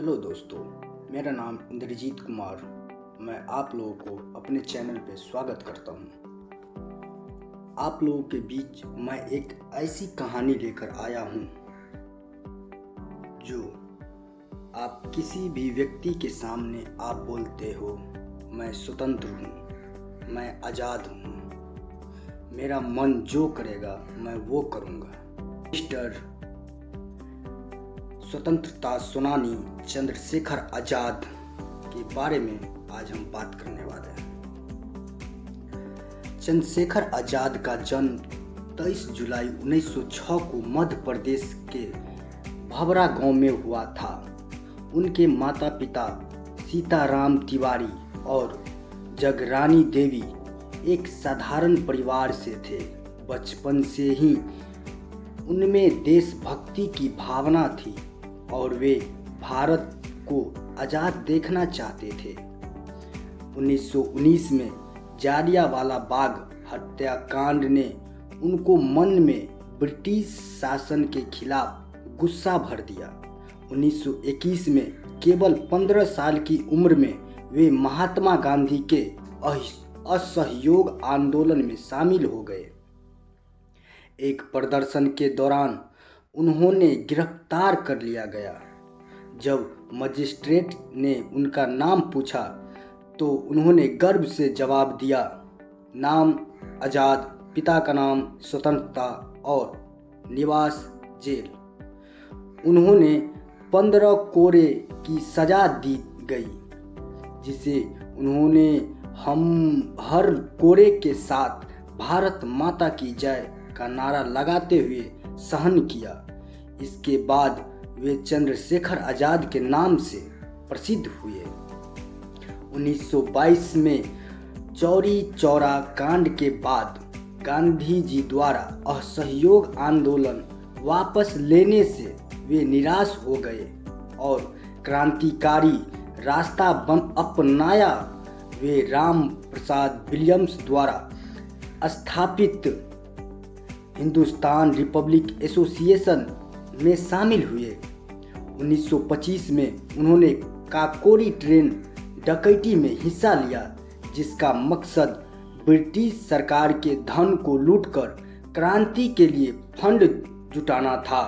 Hello दोस्तों, मेरा नाम इंद्रजीत कुमार। मैं आप लोगों को अपने चैनल पे स्वागत करता हूँ। आप लोगों के बीच मैं एक ऐसी कहानी लेकर आया हूँ जो आप किसी भी व्यक्ति के सामने आप बोलते हो, मैं स्वतंत्र हूँ, मैं आज़ाद हूँ, मेरा मन जो करेगा मैं वो करूँगा। मिस्टर स्वतंत्रता सेनानी चंद्रशेखर आज़ाद के बारे में आज हम बात करने वाले हैं। चंद्रशेखर आज़ाद का जन्म 23 जुलाई 1906 को मध्य प्रदेश के भवरा गांव में हुआ था। उनके माता पिता सीताराम तिवारी और जगरानी देवी एक साधारण परिवार से थे। बचपन से ही उनमें देशभक्ति की भावना थी और वे भारत को आज़ाद देखना चाहते थे। 1919 में जालियांवाला बाग हत्याकांड ने उनको मन में ब्रिटिश शासन के खिलाफ गुस्सा भर दिया। 1921 में केवल 15 साल की उम्र में वे महात्मा गांधी के असहयोग आंदोलन में शामिल हो गए। एक प्रदर्शन के दौरान उन्होंने गिरफ्तार कर लिया गया। जब मजिस्ट्रेट ने उनका नाम पूछा तो उन्होंने गर्व से जवाब दिया, नाम आज़ाद, पिता का नाम स्वतंत्रता और निवास जेल। उन्होंने 15 कोड़े की सजा दी गई, जिसे उन्होंने हम हर कोड़े के साथ भारत माता की जय का नारा लगाते हुए सहन किया। इसके बाद वे चंद्रशेखर आज़ाद के नाम से प्रसिद्ध हुए। 1922 में चौरी चौरा कांड के बाद गांधी जी द्वारा असहयोग आंदोलन वापस लेने से वे निराश हो गए और क्रांतिकारी रास्ता अपनाया। वे राम प्रसाद विलियम्स द्वारा स्थापित हिंदुस्तान रिपब्लिक एसोसिएशन में शामिल हुए। 1925 में उन्होंने काकोरी ट्रेन डकैती में हिस्सा लिया, जिसका मकसद ब्रिटिश सरकार के धन को लूटकर क्रांति के लिए फंड जुटाना था।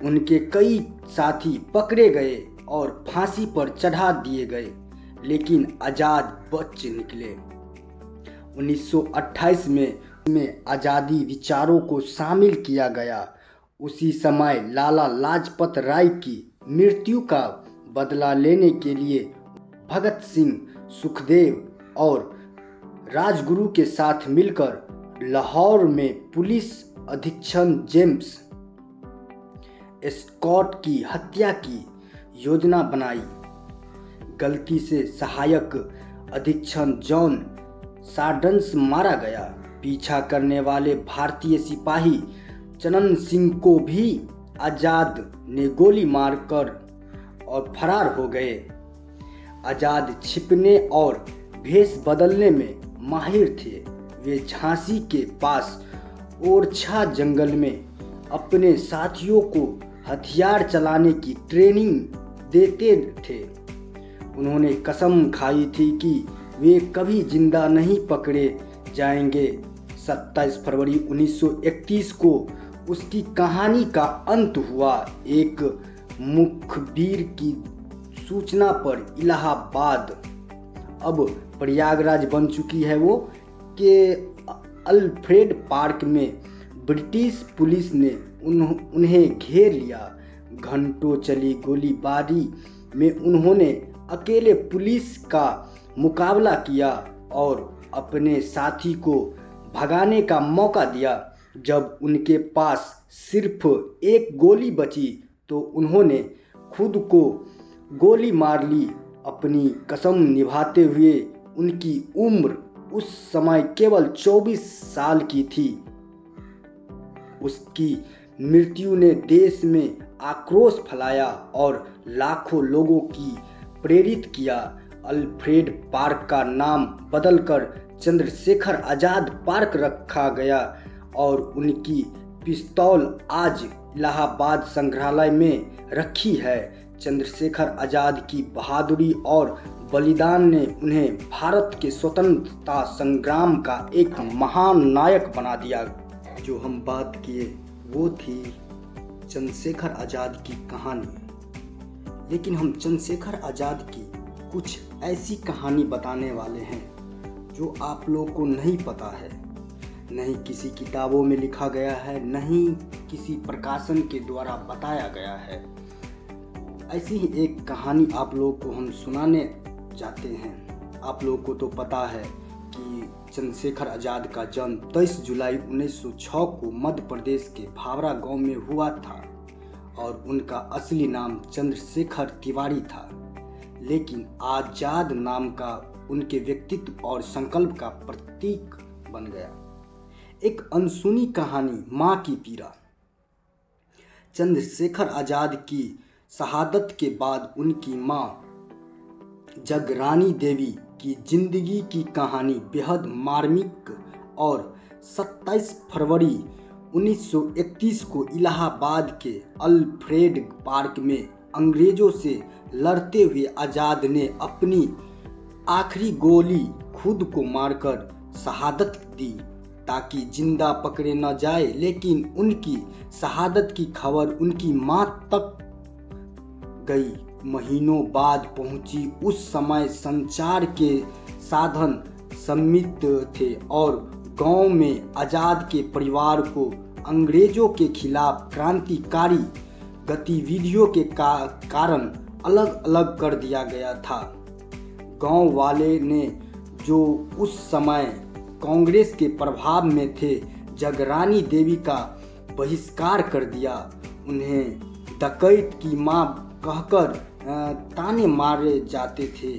उनके कई साथी पकड़े गए और फांसी पर चढ़ा दिए गए, लेकिन आज़ाद बच निकले। 1928 में आज़ादी विचारों को शामिल किया गया। उसी समय लाला लाजपत राय की मृत्यु का बदला लेने के लिए भगत सिंह, सुखदेव और राजगुरु के साथ मिलकर लाहौर में पुलिस अधीक्षक जेम्स स्कॉट की हत्या की योजना बनाई। गलती से सहायक अधीक्षक जॉन सार्डन्स मारा गया। पीछा करने वाले भारतीय सिपाही चनन सिंह को भी आज़ाद ने गोली मारकर और फरार हो गए। आज़ाद छिपने और भेष बदलने में माहिर थे। वे झांसी के पास ओरछा जंगल में अपने साथियों को हथियार चलाने की ट्रेनिंग देते थे। उन्होंने कसम खाई थी कि वे कभी जिंदा नहीं पकड़े जाएंगे। 27 फरवरी 1931 को उसकी कहानी का अंत हुआ। एक मुखबिर की सूचना पर इलाहाबाद, अब प्रयागराज बन चुकी है वो, के अल्फ्रेड पार्क में ब्रिटिश पुलिस ने उन्हें घेर लिया। घंटों चली गोलीबारी में उन्होंने अकेले पुलिस का मुकाबला किया और अपने साथी को भगाने का मौका दिया। जब उनके पास सिर्फ एक गोली बची तो उन्होंने खुद को गोली मार ली। अपनी कसम निभाते हुए उनकी उम्र उस समय केवल 24 साल की थी। उसकी मृत्यु ने देश में आक्रोश फैलाया और लाखों लोगों की प्रेरित किया। अल्फ्रेड पार्क का नाम बदलकर चंद्रशेखर आज़ाद पार्क रखा गया और उनकी पिस्तौल आज इलाहाबाद संग्रहालय में रखी है। चंद्रशेखर आज़ाद की बहादुरी और बलिदान ने उन्हें भारत के स्वतंत्रता संग्राम का एक महान नायक बना दिया। जो हम बात किए वो थी चंद्रशेखर आज़ाद की कहानी। लेकिन हम चंद्रशेखर आज़ाद की कुछ ऐसी कहानी बताने वाले हैं जो आप लोग को नहीं पता है, नहीं किसी किताबों में लिखा गया है, नहीं किसी प्रकाशन के द्वारा बताया गया है। ऐसी ही एक कहानी आप लोग को हम सुनाने जाते हैं। आप लोग को तो पता है कि चंद्रशेखर आज़ाद का जन्म 23 जुलाई 1906 को मध्य प्रदेश के भावरा गांव में हुआ था और उनका असली नाम चंद्रशेखर तिवारी था। लेकिन आज़ाद नाम का उनके व्यक्तित्व और संकल्प का प्रतीक बन गया। एक अनसुनी कहानी, माँ की पीड़ा। चंद्रशेखर आज़ाद की शहादत के बाद उनकी माँ जगरानी देवी की जिंदगी की कहानी बेहद मार्मिक और 27 फरवरी 1931 को इलाहाबाद के अल्फ्रेड पार्क में अंग्रेजों से लड़ते हुए आज़ाद ने अपनी आखिरी गोली खुद को मारकर शहादत दी ताकि जिंदा पकड़े न जाए। लेकिन उनकी शहादत की खबर उनकी मां तक गई महीनों बाद पहुंची। उस समय संचार के साधन सीमित थे और गांव में आज़ाद के परिवार को अंग्रेजों के खिलाफ क्रांतिकारी गतिविधियों के कारण अलग अलग कर दिया गया था। गांव वाले ने जो उस समय कांग्रेस के प्रभाव में थे, जगरानी देवी का बहिष्कार कर दिया। उन्हें डकैत की मां कहकर ताने मारे जाते थे।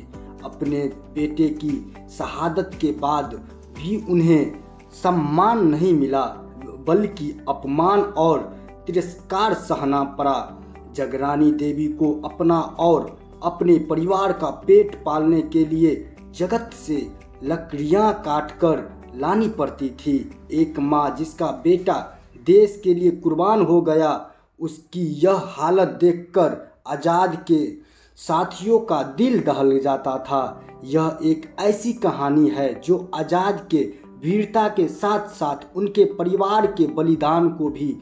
अपने बेटे की शहादत के बाद भी उन्हें सम्मान नहीं मिला, बल्कि अपमान और तिरस्कार सहना पड़ा। जगरानी देवी को अपना और अपने परिवार का पेट पालने के लिए जगत से लकड़ियां काटकर लानी पड़ती थी। एक माँ जिसका बेटा देश के लिए कुर्बान हो गया, उसकी यह हालत देखकर आज़ाद के साथियों का दिल दहल जाता था। यह एक ऐसी कहानी है जो आज़ाद के वीरता के साथ साथ उनके परिवार के बलिदान को भी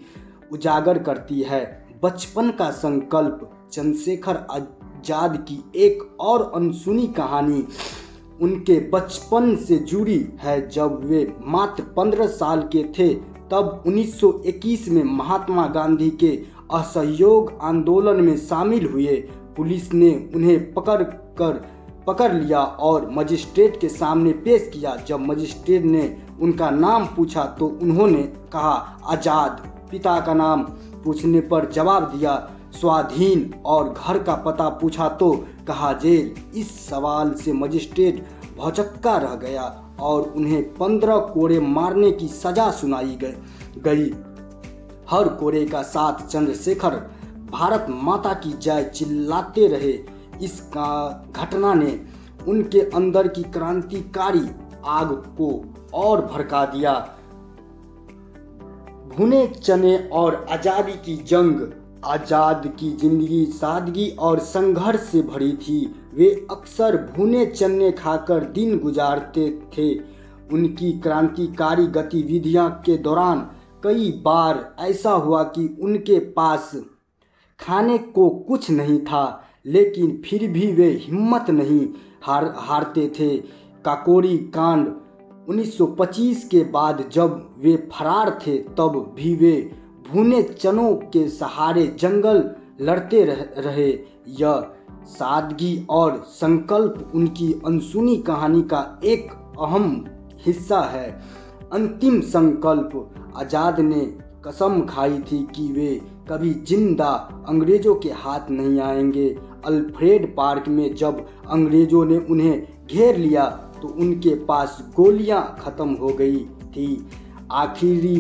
उजागर करती है। बचपन का संकल्प। चंद्रशेखर आज़ाद की एक और अनसुनी कहानी उनके बचपन से जुड़ी है। जब वे मात्र 15 साल के थे तब 1921 में महात्मा गांधी के असहयोग आंदोलन में शामिल हुए। पुलिस ने उन्हें पकड़ लिया और मजिस्ट्रेट के सामने पेश किया। जब मजिस्ट्रेट ने उनका नाम पूछा तो उन्होंने कहा आज़ाद। पिता का नाम पूछने पर जवाब दिया स्वाधीन और घर का पता पूछा तो कहा जेल। इस सवाल से मजिस्ट्रेट भौचक्का रह गया और उन्हें 15 कोड़े मारने की सजा सुनाई गई। हर कोड़े का साथ चंद्रशेखर भारत माता की जय चिल्लाते रहे। इस घटना ने उनके अंदर की क्रांतिकारी आग को और भड़का दिया। भुने चने और आज़ादी की जंग। आज़ाद की जिंदगी सादगी और संघर्ष से भरी थी। वे अक्सर भुने चने खाकर दिन गुजारते थे। उनकी क्रांतिकारी गतिविधियों के दौरान कई बार ऐसा हुआ कि उनके पास खाने को कुछ नहीं था, लेकिन फिर भी वे हिम्मत नहीं हारते थे। काकोरी कांड 1925 के बाद जब वे फरार थे तब भी वे भुने चनों के सहारे जंगल लड़ते रहे। यह सादगी और संकल्प उनकी अनसुनी कहानी का एक अहम हिस्सा है। अंतिम संकल्प। आज़ाद ने कसम खाई थी कि वे कभी जिंदा अंग्रेजों के हाथ नहीं आएंगे। अल्फ्रेड पार्क में जब अंग्रेजों ने उन्हें घेर लिया तो उनके पास गोलियां खत्म हो गई थी। आखिरी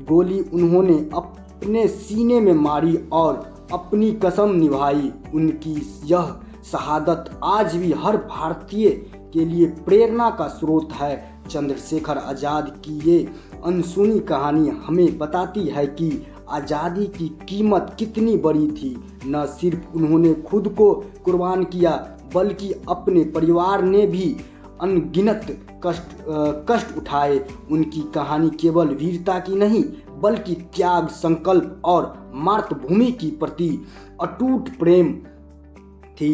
गोली उन्होंने अपने सीने में मारी और अपनी कसम निभाई। उनकी यह शहादत आज भी हर भारतीय के लिए प्रेरणा का स्रोत है। चंद्रशेखर आज़ाद की ये अनसुनी कहानी हमें बताती है कि आज़ादी की कीमत कितनी बड़ी थी। न सिर्फ उन्होंने खुद को कुर्बान किया बल्कि अपने परिवार ने भी अनगिनत कष्ट उठाए। उनकी कहानी केवल वीरता की नहीं बल्कि त्याग, संकल्प और मातृभूमि के प्रति अटूट प्रेम थी।